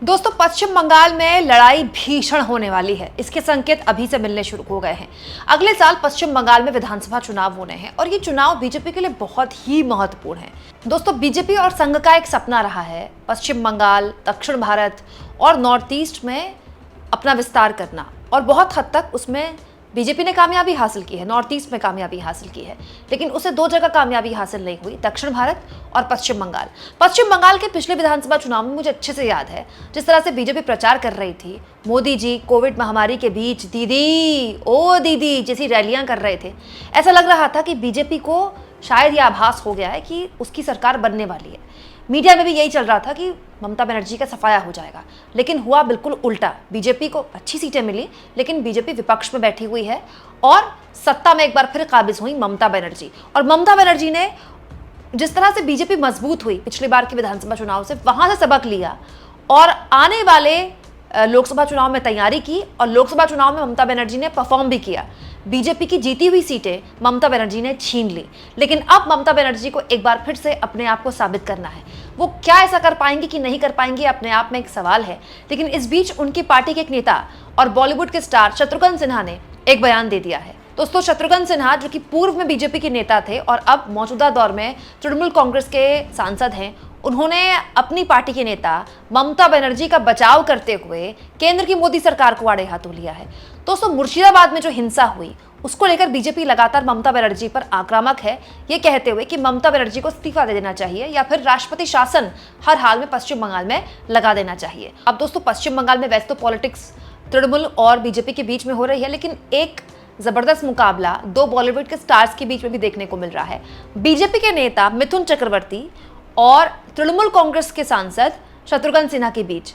दोस्तों, पश्चिम बंगाल में लड़ाई भीषण होने वाली है। इसके संकेत अभी से मिलने शुरू हो गए हैं। अगले साल पश्चिम बंगाल में विधानसभा चुनाव होने हैं और ये चुनाव बीजेपी के लिए बहुत ही महत्वपूर्ण है। दोस्तों, बीजेपी और संघ का एक सपना रहा है पश्चिम बंगाल, दक्षिण भारत और नॉर्थ ईस्ट में अपना विस्तार करना, और बहुत हद तक उसमें बीजेपी ने कामयाबी हासिल की है। नॉर्थ ईस्ट में कामयाबी हासिल की है, लेकिन उसे दो जगह कामयाबी हासिल नहीं हुई, दक्षिण भारत और पश्चिम बंगाल। पश्चिम बंगाल के पिछले विधानसभा चुनाव में मुझे अच्छे से याद है जिस तरह से बीजेपी प्रचार कर रही थी। मोदी जी कोविड महामारी के बीच दीदी ओ दीदी जैसी रैलियां कर रहे थे। ऐसा लग रहा था कि बीजेपी को शायद यह आभास हो गया है कि उसकी सरकार बनने वाली है। मीडिया में भी यही चल रहा था कि ममता बनर्जी का सफाया हो जाएगा, लेकिन हुआ बिल्कुल उल्टा। बीजेपी को अच्छी सीटें मिली, लेकिन बीजेपी विपक्ष में बैठी हुई है और सत्ता में एक बार फिर काबिज हुई ममता बनर्जी। और ममता बनर्जी ने जिस तरह से बीजेपी मजबूत हुई पिछली बार के विधानसभा चुनाव से, वहां से सबक लिया और आने वाले लोकसभा चुनाव में तैयारी की, और लोकसभा चुनाव में ममता बनर्जी ने परफॉर्म भी किया। बीजेपी की जीती हुई सीटें ममता बनर्जी ने छीन ली, लेकिन अब ममता बनर्जी को एक बार फिर से अपने आप को साबित करना है। वो क्या ऐसा कर पाएंगी कि नहीं कर पाएंगी, अपने आप में एक सवाल है। लेकिन इस बीच उनकी पार्टी के एक नेता और बॉलीवुड के स्टार शत्रुघ्न सिन्हा ने एक बयान दे दिया है। दोस्तों, शत्रुघ्न सिन्हा जो कि पूर्व में बीजेपी के नेता थे और अब मौजूदा दौर में तृणमूल कांग्रेस के सांसद हैं, उन्होंने अपनी पार्टी के नेता ममता बनर्जी का बचाव करते हुए केंद्र की मोदी सरकार को आड़े हाथों लिया है। दोस्तों, मुर्शिदाबाद में जो हिंसा हुई उसको लेकर बीजेपी लगातार ममता बनर्जी पर आक्रामक है, ये कहते हुए कि ममता बनर्जी को इस्तीफा दे देना चाहिए या फिर राष्ट्रपति शासन हर हाल में पश्चिम बंगाल में लगा देना चाहिए। अब दोस्तों, पश्चिम बंगाल में वैसे तो पॉलिटिक्स तृणमूल और बीजेपी के बीच में हो रही है, लेकिन एक जबरदस्त मुकाबला दो बॉलीवुड के स्टार्स के बीच में भी देखने को मिल रहा है। बीजेपी के नेता मिथुन चक्रवर्ती और तृणमूल कांग्रेस के सांसद शत्रुघ्न सिन्हा के बीच,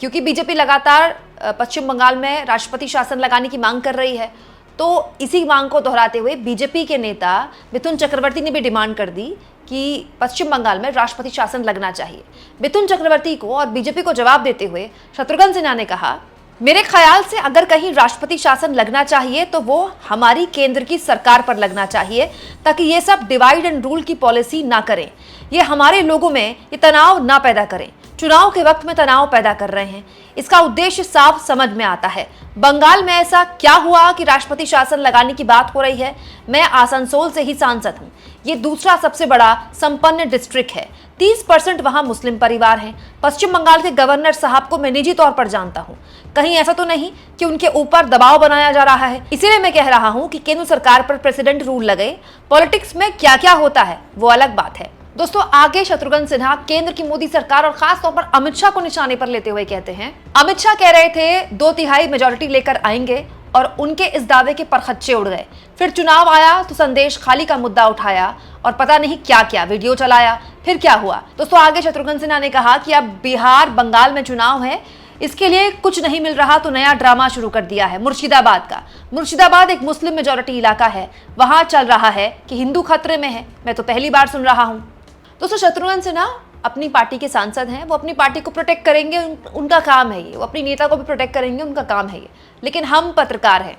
क्योंकि बीजेपी लगातार पश्चिम बंगाल में राष्ट्रपति शासन लगाने की मांग कर रही है, तो इसी मांग को दोहराते हुए बीजेपी के नेता मिथुन चक्रवर्ती ने भी डिमांड कर दी कि पश्चिम बंगाल में राष्ट्रपति शासन लगना चाहिए। मिथुन चक्रवर्ती को और बीजेपी को जवाब देते हुए शत्रुघ्न सिन्हा ने कहा, मेरे ख्याल से अगर कहीं राष्ट्रपति शासन लगना चाहिए तो वो हमारी केंद्र की सरकार पर लगना चाहिए, ताकि ये सब डिवाइड एंड रूल की पॉलिसी ना करें, ये हमारे लोगों में ये तनाव ना पैदा करें। चुनाव के वक्त में तनाव पैदा कर रहे हैं, इसका उद्देश्य साफ समझ में आता है। बंगाल में ऐसा क्या हुआ कि राष्ट्रपति शासन लगाने की बात हो रही है? मैं आसनसोल से ही सांसद हूँ। ये दूसरा सबसे बड़ा संपन्न डिस्ट्रिक्ट है, 30% वहां मुस्लिम परिवार हैं। पश्चिम बंगाल के गवर्नर साहब को मैं निजी तौर पर जानता हूं। कहीं ऐसा तो नहीं कि उनके ऊपर दबाव बनाया जा रहा है? इसीलिए मैं कह रहा हूं कि केंद्र सरकार पर प्रेसिडेंट रूल लगे। पॉलिटिक्स में क्या क्या होता है वो अलग बात है। दोस्तों, आगे शत्रुघ्न सिन्हा केंद्र की मोदी सरकार और खास तौर पर अमित शाह को निशाने पर लेते हुए कहते हैं, अमित शाह कह रहे थे 2/3 मेजोरिटी लेकर आएंगे, और उनके इस दावे के परखच्चे उड़ गए। फिर चुनाव आया तो संदेश खाली का मुद्दा उठाया और पता नहीं क्या क्या वीडियो चलाया। फिर क्या हुआ? दोस्तों, आगे शत्रुघ्न सिन्हा ने कहा कि अब बिहार बंगाल में चुनाव है, इसके लिए कुछ नहीं मिल रहा तो नया ड्रामा शुरू कर दिया है मुर्शिदाबाद का। मुर्शिदाबाद एक मुस्लिम मेजोरिटी इलाका है, वहां चल रहा है कि हिंदू खतरे में है। मैं तो पहली बार सुन रहा हूं। दोस्तों, शत्रुघ्न सिन्हा अपनी पार्टी के सांसद हैं, वो अपनी पार्टी को प्रोटेक्ट करेंगे, उनका काम है ये। वो अपनी नेता को भी प्रोटेक्ट करेंगे, उनका काम है ये। लेकिन हम पत्रकार हैं,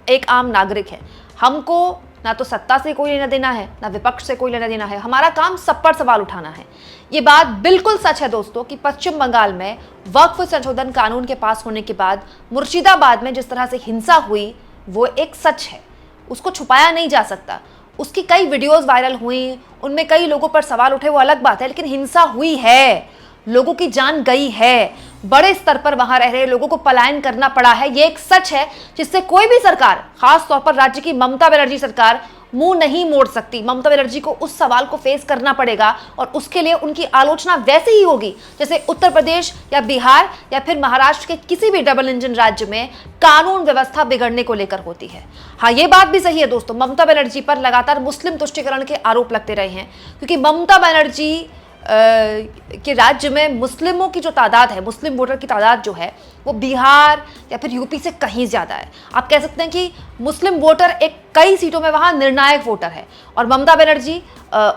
एक आम नागरिक है, हमको ना तो सत्ता से कोई लेना देना है, ना विपक्ष से कोई लेना देना है। हमारा काम सब पर सवाल उठाना है। ये बात बिल्कुल सच है दोस्तों कि पश्चिम बंगाल में वक्फ संशोधन कानून के पास होने के बाद मुर्शिदाबाद में जिस तरह से हिंसा हुई वो एक सच है, उसको छुपाया नहीं जा सकता। उसकी कई वीडियोस वायरल हुई, उनमें कई लोगों पर सवाल उठे, वो अलग बात है, लेकिन हिंसा हुई है, लोगों की जान गई है, बड़े स्तर पर वहां रह रहे लोगों को पलायन करना पड़ा है। ये एक सच है जिससे कोई भी सरकार, खास तौर पर राज्य की ममता बनर्जी सरकार, मुंह नहीं मोड़ सकती। ममता बनर्जी को उस सवाल को फेस करना पड़ेगा और उसके लिए उनकी आलोचना वैसे ही होगी जैसे उत्तर प्रदेश या बिहार या फिर महाराष्ट्र के किसी भी डबल इंजन राज्य में कानून व्यवस्था बिगड़ने को लेकर होती है। हाँ, ये बात भी सही है दोस्तों, ममता बनर्जी पर लगातार मुस्लिम तुष्टीकरण के आरोप लगते रहे हैं, क्योंकि ममता बनर्जी के राज्य में मुस्लिमों की जो तादाद है, मुस्लिम वोटर की तादाद जो है वो बिहार या फिर यूपी से कहीं ज़्यादा है। आप कह सकते हैं कि मुस्लिम वोटर एक कई सीटों में वहाँ निर्णायक वोटर है, और ममता बनर्जी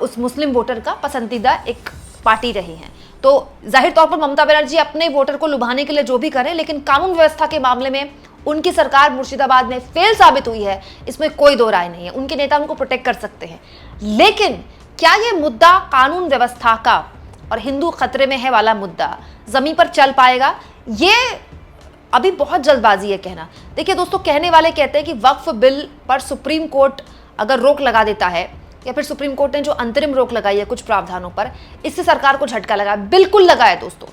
उस मुस्लिम वोटर का पसंदीदा एक पार्टी रही हैं। तो जाहिर तौर पर ममता बनर्जी अपने वोटर को लुभाने के लिए जो भी करें, लेकिन कानून व्यवस्था के मामले में उनकी सरकार मुर्शिदाबाद में फेल साबित हुई है, इसमें कोई दो राय नहीं है। उनके नेता उनको प्रोटेक्ट कर सकते हैं, लेकिन क्या ये मुद्दा कानून व्यवस्था का और हिंदू खतरे में है वाला मुद्दा जमीन पर चल पाएगा, ये अभी बहुत जल्दबाजी है कहना। देखिए दोस्तों, कहने वाले कहते हैं कि वक्फ बिल पर सुप्रीम कोर्ट अगर रोक लगा देता है, या फिर सुप्रीम कोर्ट ने जो अंतरिम रोक लगाई है कुछ प्रावधानों पर, इससे सरकार को झटका लगा। बिल्कुल लगा है दोस्तों,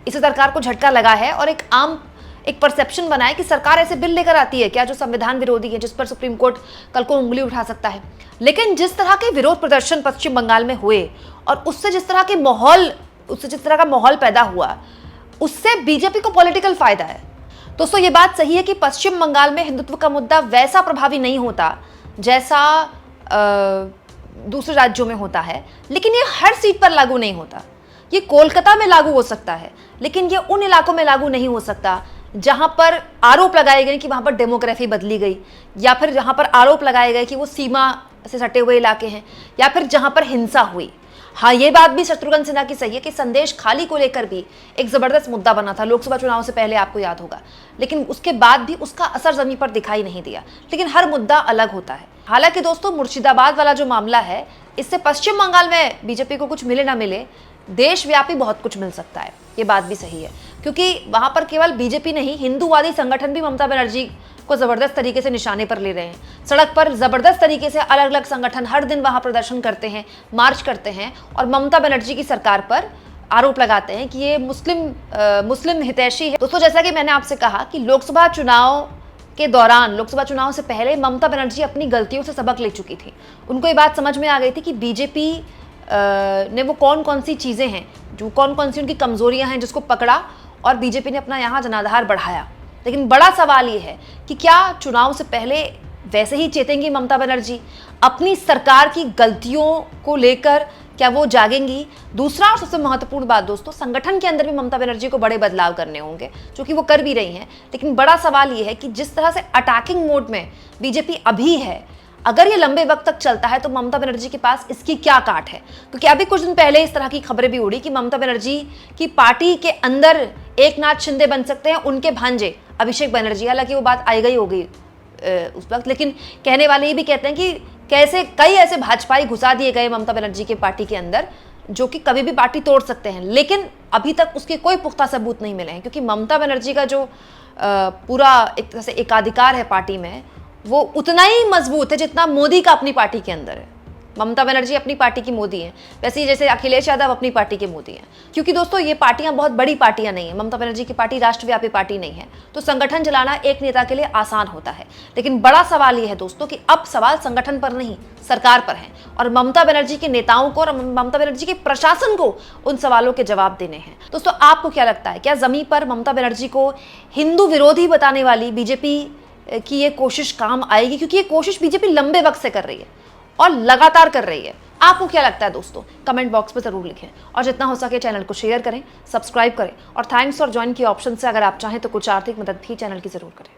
इससे सरकार को झटका लगा है और एक परसेप्शन बना है कि सरकार ऐसे बिल लेकर आती है क्या जो संविधान विरोधी है, जिस पर सुप्रीम कोर्ट कल को उंगली उठा सकता है। लेकिन जिस तरह के विरोध प्रदर्शन पश्चिम बंगाल में हुए और उससे जिस तरह का माहौल पैदा हुआ, उससे बीजेपी को पॉलिटिकल फायदा है। दोस्तों, ये बात सही है कि पश्चिम बंगाल में हिंदुत्व का मुद्दा वैसा प्रभावी नहीं होता जैसा दूसरे राज्यों में होता है, लेकिन ये हर सीट पर लागू नहीं होता। ये कोलकाता में लागू हो सकता है, लेकिन ये उन इलाकों में लागू नहीं हो सकता जहां पर आरोप लगाए गए कि वहां पर डेमोग्राफी बदली गई, या फिर जहां पर आरोप लगाए गए कि वो सीमा से सटे हुए इलाके हैं, या फिर जहां पर हिंसा हुई। हाँ, ये बात भी शत्रुघ्न सिन्हा की सही है कि संदेश खाली को लेकर भी एक जबरदस्त मुद्दा बना था लोकसभा चुनाव से पहले, आपको याद होगा, लेकिन उसके बाद भी उसका असर जमीन पर दिखाई नहीं दिया। लेकिन हर मुद्दा अलग होता है। हालांकि दोस्तों, मुर्शिदाबाद वाला जो मामला है, इससे पश्चिम बंगाल में बीजेपी को कुछ मिले ना मिले, देशव्यापी बहुत कुछ मिल सकता है। ये बात भी सही है, क्योंकि वहां पर केवल बीजेपी नहीं, हिंदूवादी संगठन भी ममता बनर्जी को जबरदस्त तरीके से निशाने पर ले रहे हैं। सड़क पर जबरदस्त तरीके से अलग अलग संगठन हर दिन वहां प्रदर्शन करते हैं, मार्च करते हैं और ममता बनर्जी की सरकार पर आरोप लगाते हैं कि ये मुस्लिम हितैषी है। दोस्तों, जैसा कि मैंने आपसे कहा कि लोकसभा चुनाव के दौरान, लोकसभा चुनाव से पहले ममता बनर्जी अपनी गलतियों से सबक ले चुकी थी। उनको ये बात समझ में आ गई थी कि बीजेपी ने वो कौन कौन सी चीज़ें हैं, जो कौन कौन सी उनकी कमजोरियां हैं, जिसको पकड़ा और बीजेपी ने अपना यहाँ जनाधार बढ़ाया। लेकिन बड़ा सवाल ये है कि क्या चुनाव से पहले वैसे ही चेतेंगी ममता बनर्जी? अपनी सरकार की गलतियों को लेकर क्या वो जागेंगी? दूसरा और सबसे महत्वपूर्ण बात दोस्तों, संगठन के अंदर भी ममता बनर्जी को बड़े बदलाव करने होंगे, जो कि वो कर भी रही हैं। लेकिन बड़ा सवाल ये है कि जिस तरह से अटैकिंग मोड में बीजेपी अभी है, अगर ये लंबे वक्त तक चलता है तो ममता बनर्जी के पास इसकी क्या काट है? क्योंकि अभी कुछ दिन पहले इस तरह की खबरें भी उड़ी कि ममता बनर्जी की पार्टी के अंदर एकनाथ शिंदे बन सकते हैं उनके भांजे अभिषेक बनर्जी। हालांकि वो बात आई गई हो गई उस वक्त, लेकिन कहने वाले ये भी कहते हैं कि कैसे कई ऐसे भाजपाई घुसा दिए गए ममता बनर्जी के पार्टी के अंदर जो कि कभी भी पार्टी तोड़ सकते हैं। लेकिन अभी तक उसके कोई पुख्ता सबूत नहीं मिले हैं, क्योंकि ममता बनर्जी का जो पूरा एक तरह से एकाधिकार है पार्टी में, वो उतना ही मजबूत है जितना मोदी का अपनी पार्टी के अंदर है। ममता बनर्जी अपनी पार्टी की मोदी हैं, वैसे ही जैसे अखिलेश यादव अपनी पार्टी के मोदी हैं। क्योंकि दोस्तों, ये पार्टियां बहुत बड़ी पार्टियां नहीं है, ममता बनर्जी की पार्टी राष्ट्रव्यापी पार्टी नहीं है, तो संगठन चलाना एक नेता के लिए आसान होता है। लेकिन बड़ा सवाल ये है दोस्तों कि अब सवाल संगठन पर नहीं, सरकार पर है, और ममता बनर्जी के नेताओं को और ममता बनर्जी के प्रशासन को उन सवालों के जवाब देने हैं। दोस्तों, आपको क्या लगता है, क्या जमीन पर ममता बनर्जी को हिंदू विरोधी बताने वाली बीजेपी की ये कोशिश काम आएगी? क्योंकि ये कोशिश बीजेपी लंबे वक्त से कर रही है और लगातार कर रही है। आपको क्या लगता है दोस्तों? कमेंट बॉक्स में जरूर लिखें, और जितना हो सके चैनल को शेयर करें, सब्सक्राइब करें, और थैंक्स फॉर ज्वाइन की ऑप्शन से अगर आप चाहें तो कुछ आर्थिक मदद भी चैनल की जरूर करें।